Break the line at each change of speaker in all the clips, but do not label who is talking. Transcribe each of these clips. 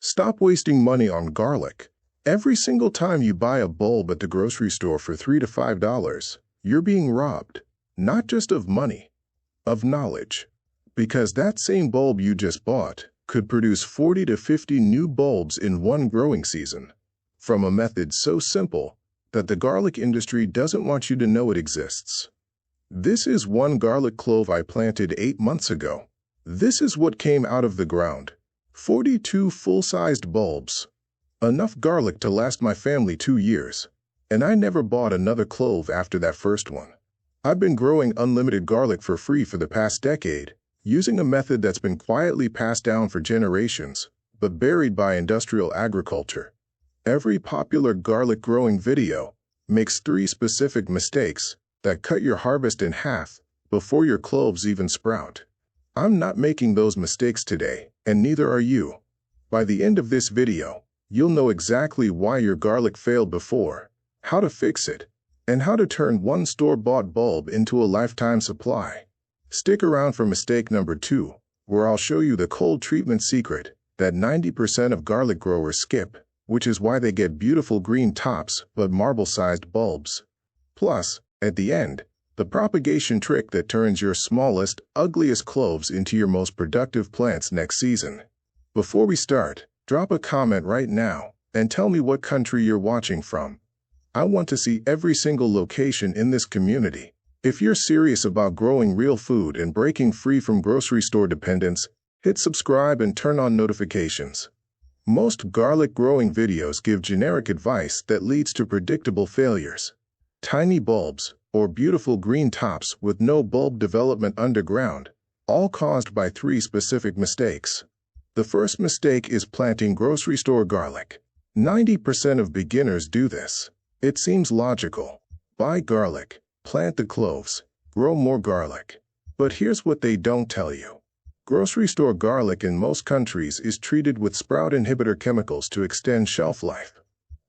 Stop wasting money on garlic. Every single time you buy a bulb at the grocery store for $3 to $5, you're being robbed, not just of money, of knowledge. Because that same bulb you just bought could produce 40 to 50 new bulbs in one growing season, from a method so simple that the garlic industry doesn't want you to know it exists. This is one garlic clove I planted 8 months ago. This is what came out of the ground. 42 full-sized bulbs. Enough garlic to last my family 2 years. And I never bought another clove after that first one. I've been growing unlimited garlic for free for the past decade, using a method that's been quietly passed down for generations, but buried by industrial agriculture. Every popular garlic growing video makes 3 specific mistakes that cut your harvest in half before your cloves even sprout. I'm not making those mistakes today, and neither are you. By the end of this video, you'll know exactly why your garlic failed before, how to fix it, and how to turn one store-bought bulb into a lifetime supply. Stick around for mistake number 2, where I'll show you the cold treatment secret that 90% of garlic growers skip, which is why they get beautiful green tops but marble-sized bulbs. Plus, at the end, the propagation trick that turns your smallest, ugliest cloves into your most productive plants next season. Before we start, drop a comment right now and tell me what country you're watching from. I want to see every single location in this community. If you're serious about growing real food and breaking free from grocery store dependence, hit subscribe and turn on notifications. Most garlic growing videos give generic advice that leads to predictable failures. Tiny bulbs, or beautiful green tops with no bulb development underground, all caused by 3 specific mistakes. The first mistake is planting grocery store garlic. 90% of beginners do this. It seems logical. Buy garlic, plant the cloves, grow more garlic. But here's what they don't tell you. Grocery store garlic in most countries is treated with sprout inhibitor chemicals to extend shelf life.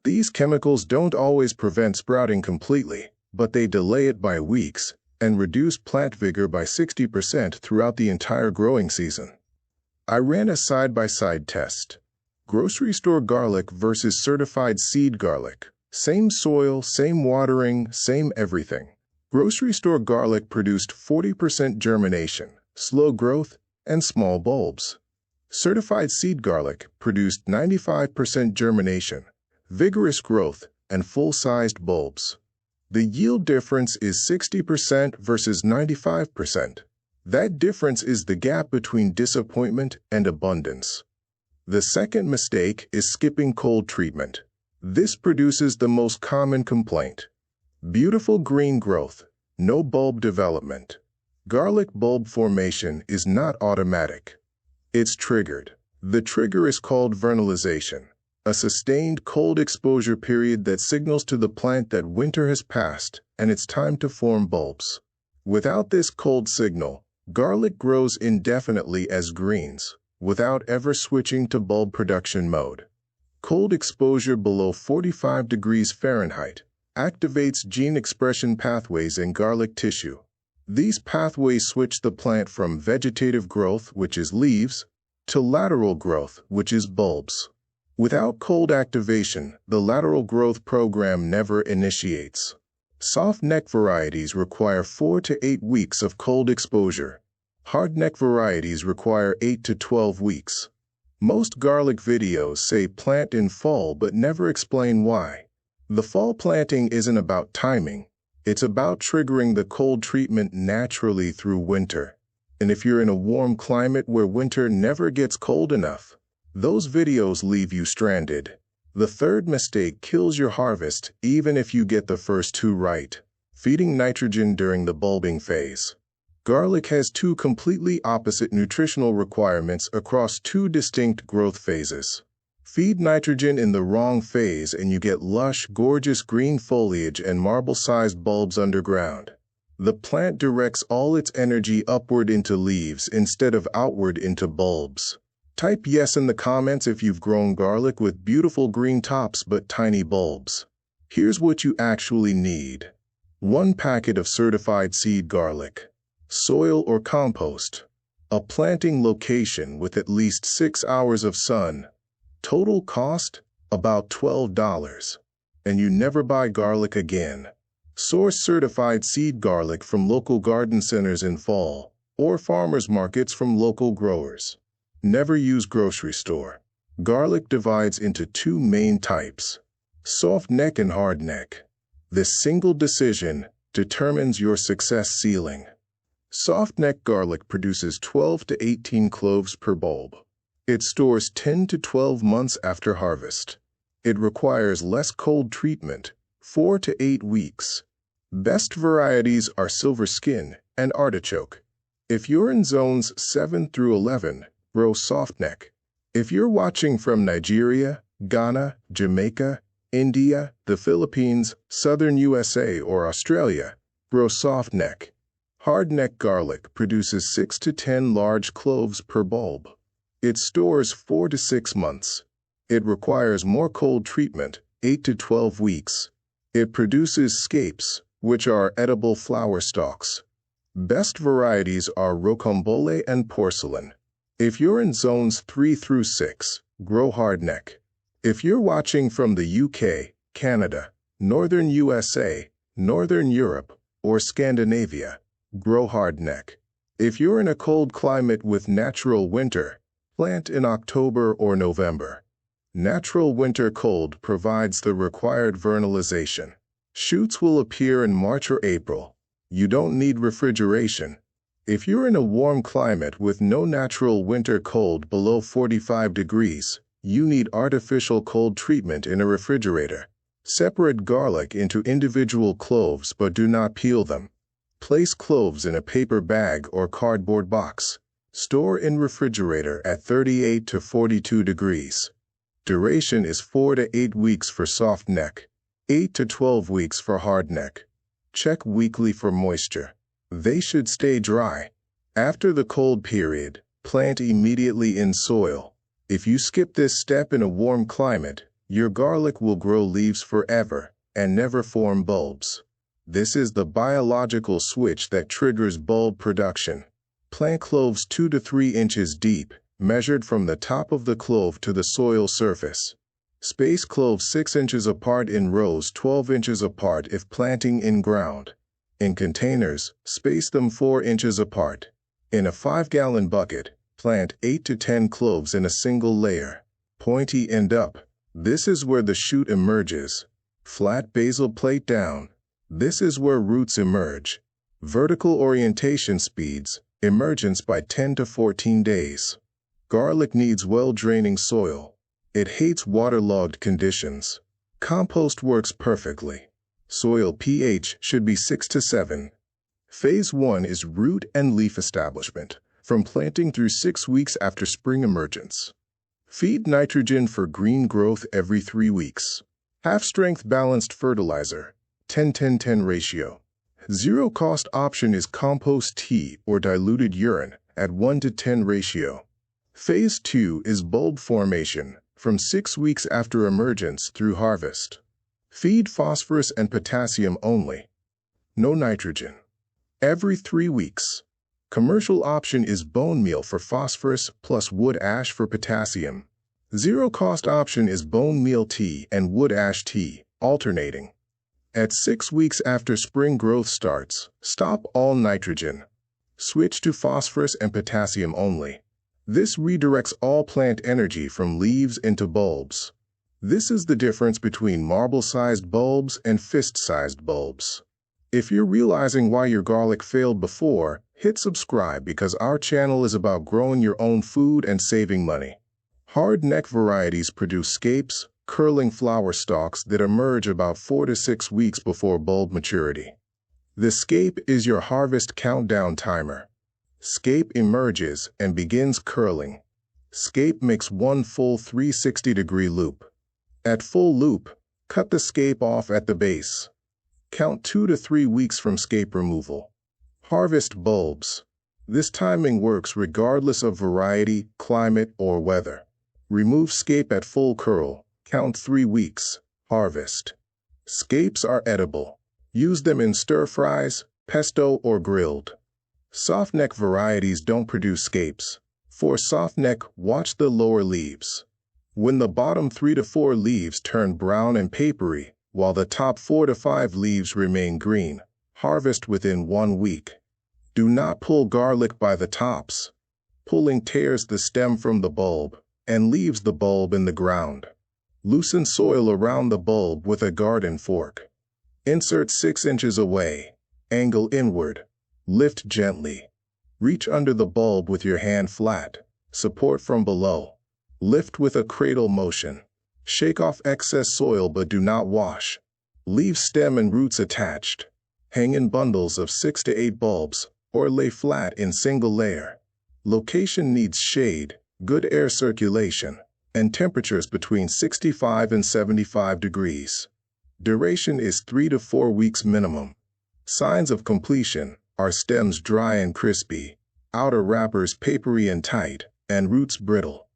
These chemicals don't always prevent sprouting completely, but they delay it by weeks and reduce plant vigor by 60% throughout the entire growing season. I ran a side-by-side test. Grocery store garlic versus certified seed garlic. Same soil, same watering, same everything. Grocery store garlic produced 40% germination, slow growth, and small bulbs. Certified seed garlic produced 95% germination, vigorous growth, and full-sized bulbs. The yield difference is 60% versus 95%. That difference is the gap between disappointment and abundance. The second mistake is skipping cold treatment. This produces the most common complaint. Beautiful green growth, no bulb development. Garlic bulb formation is not automatic. It's triggered. The trigger is called vernalization, a sustained cold exposure period that signals to the plant that winter has passed and it's time to form bulbs. Without this cold signal, garlic grows indefinitely as greens, without ever switching to bulb production mode. Cold exposure below 45 degrees Fahrenheit activates gene expression pathways in garlic tissue. These pathways switch the plant from vegetative growth, which is leaves, to lateral growth, which is bulbs. Without cold activation, the lateral growth program never initiates. Softneck varieties require 4 to 8 weeks of cold exposure. Hardneck varieties require 8 to 12 weeks. Most garlic videos say plant in fall but never explain why. The fall planting isn't about timing. It's about triggering the cold treatment naturally through winter. And if you're in a warm climate where winter never gets cold enough, those videos leave you stranded. The third mistake kills your harvest even if you get the first 2 right. Feeding nitrogen during the bulbing phase. Garlic has 2 completely opposite nutritional requirements across 2 distinct growth phases. Feed nitrogen in the wrong phase and you get lush, gorgeous green foliage and marble-sized bulbs underground. The plant directs all its energy upward into leaves instead of outward into bulbs. Type yes in the comments if you've grown garlic with beautiful green tops but tiny bulbs. Here's what you actually need. 1 packet of certified seed garlic. Soil or compost. A planting location with at least 6 hours of sun. Total cost, about $12. And you never buy garlic again. Source certified seed garlic from local garden centers in fall, or farmers markets from local growers. Never use grocery store. Garlic divides into two main types, softneck and hardneck. This single decision determines your success ceiling. Softneck garlic produces 12 to 18 cloves per bulb. It stores 10 to 12 months after harvest. It requires less cold treatment, 4 to 8 weeks. Best varieties are silver skin and artichoke. If you're in zones 7 through 11, grow softneck. If you're watching from Nigeria, Ghana, Jamaica, India, the Philippines, southern USA, or Australia, grow softneck. Hardneck garlic produces 6 to 10 large cloves per bulb. It stores 4 to 6 months. It requires more cold treatment, 8 to 12 weeks. It produces scapes, which are edible flower stalks. Best varieties are rocambole and porcelain. If you're in zones 3 through 6, grow hardneck. If you're watching from the UK, Canada, northern USA, northern Europe, or Scandinavia, grow hardneck. If you're in a cold climate with natural winter, plant in October or November. Natural winter cold provides the required vernalization. Shoots will appear in March or April. You don't need refrigeration. If you're in a warm climate with no natural winter cold below 45 degrees, you need artificial cold treatment in a refrigerator. Separate garlic into individual cloves but do not peel them. Place cloves in a paper bag or cardboard box. Store in refrigerator at 38 to 42 degrees. Duration is 4 to 8 weeks for softneck, 8 to 12 weeks for hardneck. Check weekly for moisture. They should stay dry. After the cold period, plant immediately in soil. If you skip this step in a warm climate, your garlic will grow leaves forever and never form bulbs. This is the biological switch that triggers bulb production. Plant cloves 2 to 3 inches deep, measured from the top of the clove to the soil surface. Space cloves 6 inches apart in rows 12 inches apart if planting in ground. In containers, space them 4 inches apart. In a 5-gallon bucket, plant 8 to 10 cloves in a single layer. Pointy end up. This is where the shoot emerges. Flat basal plate down. This is where roots emerge. Vertical orientation speeds emergence by 10 to 14 days. Garlic needs well-draining soil. It hates waterlogged conditions. Compost works perfectly. Soil pH should be 6 to 7. Phase 1 is root and leaf establishment, from planting through 6 weeks after spring emergence. Feed nitrogen for green growth every 3 weeks. Half-strength balanced fertilizer, 10-10-10 ratio. Zero-cost option is compost tea or diluted urine at 1:10 ratio. Phase 2 is bulb formation, from 6 weeks after emergence through harvest. Feed phosphorus and potassium only. No nitrogen. Every 3 weeks. Commercial option is bone meal for phosphorus plus wood ash for potassium. Zero-cost option is bone meal tea and wood ash tea, alternating. At 6 weeks after spring growth starts, stop all nitrogen. Switch to phosphorus and potassium only. This redirects all plant energy from leaves into bulbs. This is the difference between marble-sized bulbs and fist-sized bulbs. If you're realizing why your garlic failed before, hit subscribe because our channel is about growing your own food and saving money. Hardneck varieties produce scapes, curling flower stalks that emerge about 4 to 6 weeks before bulb maturity. The scape is your harvest countdown timer. Scape emerges and begins curling. Scape makes one full 360-degree loop. At full loop, cut the scape off at the base. Count 2 to 3 weeks from scape removal. Harvest bulbs. This timing works regardless of variety, climate, or weather. Remove scape at full curl. Count 3 weeks. Harvest. Scapes are edible. Use them in stir-fries, pesto, or grilled. Softneck varieties don't produce scapes. For softneck, watch the lower leaves. When the bottom 3 to 4 leaves turn brown and papery, while the top 4 to 5 leaves remain green, harvest within 1 week. Do not pull garlic by the tops. Pulling tears the stem from the bulb and leaves the bulb in the ground. Loosen soil around the bulb with a garden fork. Insert 6 inches away. Angle inward. Lift gently. Reach under the bulb with your hand flat. Support from below. Lift with a cradle motion. Shake off excess soil but do not wash. Leave stem and roots attached. Hang in bundles of 6 to 8 bulbs or lay flat in single layer. Location needs shade, good air circulation, and temperatures between 65 and 75 degrees. Duration is 3 to 4 weeks minimum. Signs of completion are stems dry and crispy, outer wrappers papery and tight, and roots brittle.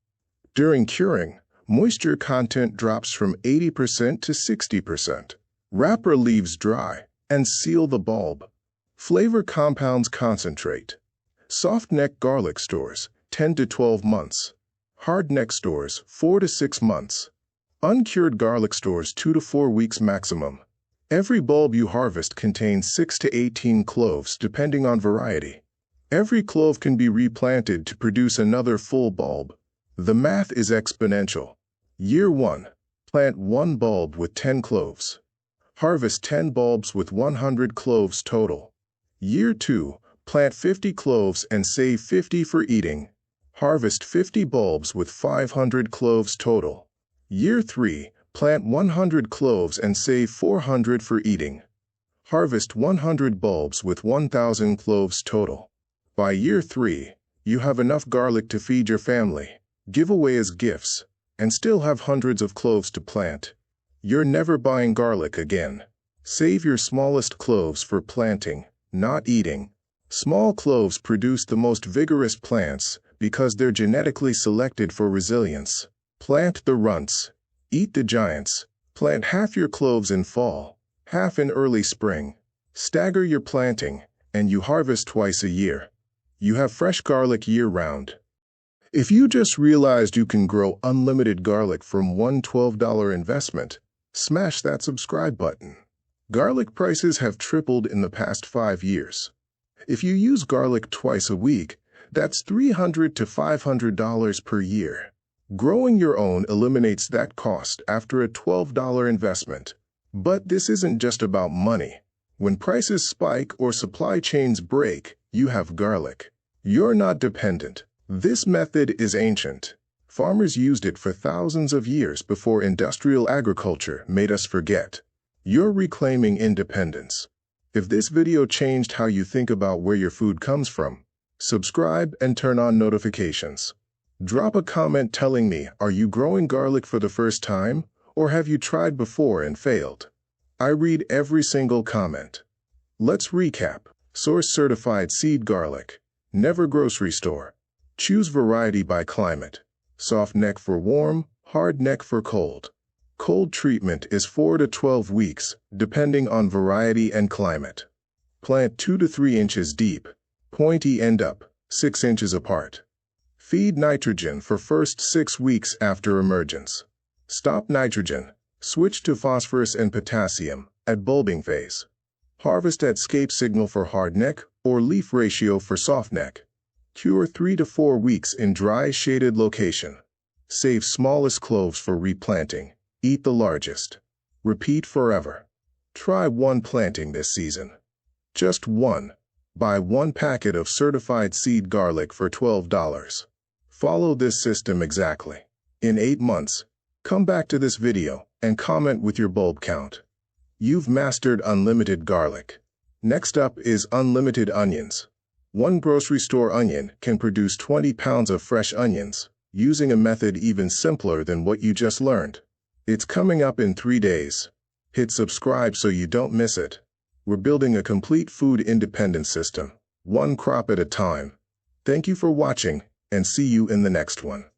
During curing, moisture content drops from 80% to 60%. Wrapper leaves dry and seal the bulb. Flavor compounds concentrate. Softneck garlic stores 10 to 12 months. Hardneck stores 4 to 6 months. Uncured garlic stores 2 to 4 weeks maximum. Every bulb you harvest contains 6 to 18 cloves depending on variety. Every clove can be replanted to produce another full bulb. The math is exponential. Year 1. Plant 1 bulb with 10 cloves. Harvest 10 bulbs with 100 cloves total. Year 2. Plant 50 cloves and save 50 for eating. Harvest 50 bulbs with 500 cloves total. Year 3. Plant 100 cloves and save 400 for eating. Harvest 100 bulbs with 1,000 cloves total. By year 3, you have enough garlic to feed your family, give away as gifts, and still have hundreds of cloves to plant. You're never buying garlic again. Save your smallest cloves for planting, not eating. Small cloves produce the most vigorous plants because they're genetically selected for resilience. Plant the runts. Eat the giants. Plant half your cloves in fall, half in early spring. Stagger your planting, and you harvest twice a year. You have fresh garlic year-round. If you just realized you can grow unlimited garlic from one $12 investment, smash that subscribe button. Garlic prices have tripled in the past 5 years. If you use garlic twice a week, that's $300 to $500 per year. Growing your own eliminates that cost after a $12 investment. But this isn't just about money. When prices spike or supply chains break, you have garlic. You're not dependent. This method is ancient. Farmers used it for thousands of years before industrial agriculture made us forget. You're reclaiming independence. If this video changed how you think about where your food comes from, subscribe and turn on notifications. Drop a comment telling me, are you growing garlic for the first time, or have you tried before and failed? I read every single comment. Let's recap. Source certified seed garlic. Never grocery store. Choose variety by climate. Softneck for warm, hardneck for cold. Cold treatment is 4 to 12 weeks, depending on variety and climate. Plant 2 to 3 inches deep. Pointy end up, 6 inches apart. Feed nitrogen for first 6 weeks after emergence. Stop nitrogen. Switch to phosphorus and potassium at bulbing phase. Harvest at scape signal for hardneck or leaf ratio for softneck. Cure 3 to 4 weeks in dry, shaded location. Save smallest cloves for replanting. Eat the largest. Repeat forever. Try 1 planting this season. Just 1. Buy 1 packet of certified seed garlic for $12. Follow this system exactly. In 8 months, come back to this video and comment with your bulb count. You've mastered unlimited garlic. Next up is unlimited onions. 1 grocery store onion can produce 20 pounds of fresh onions, using a method even simpler than what you just learned. It's coming up in 3 days. Hit subscribe so you don't miss it. We're building a complete food independence system, 1 crop at a time. Thank you for watching, and see you in the next one.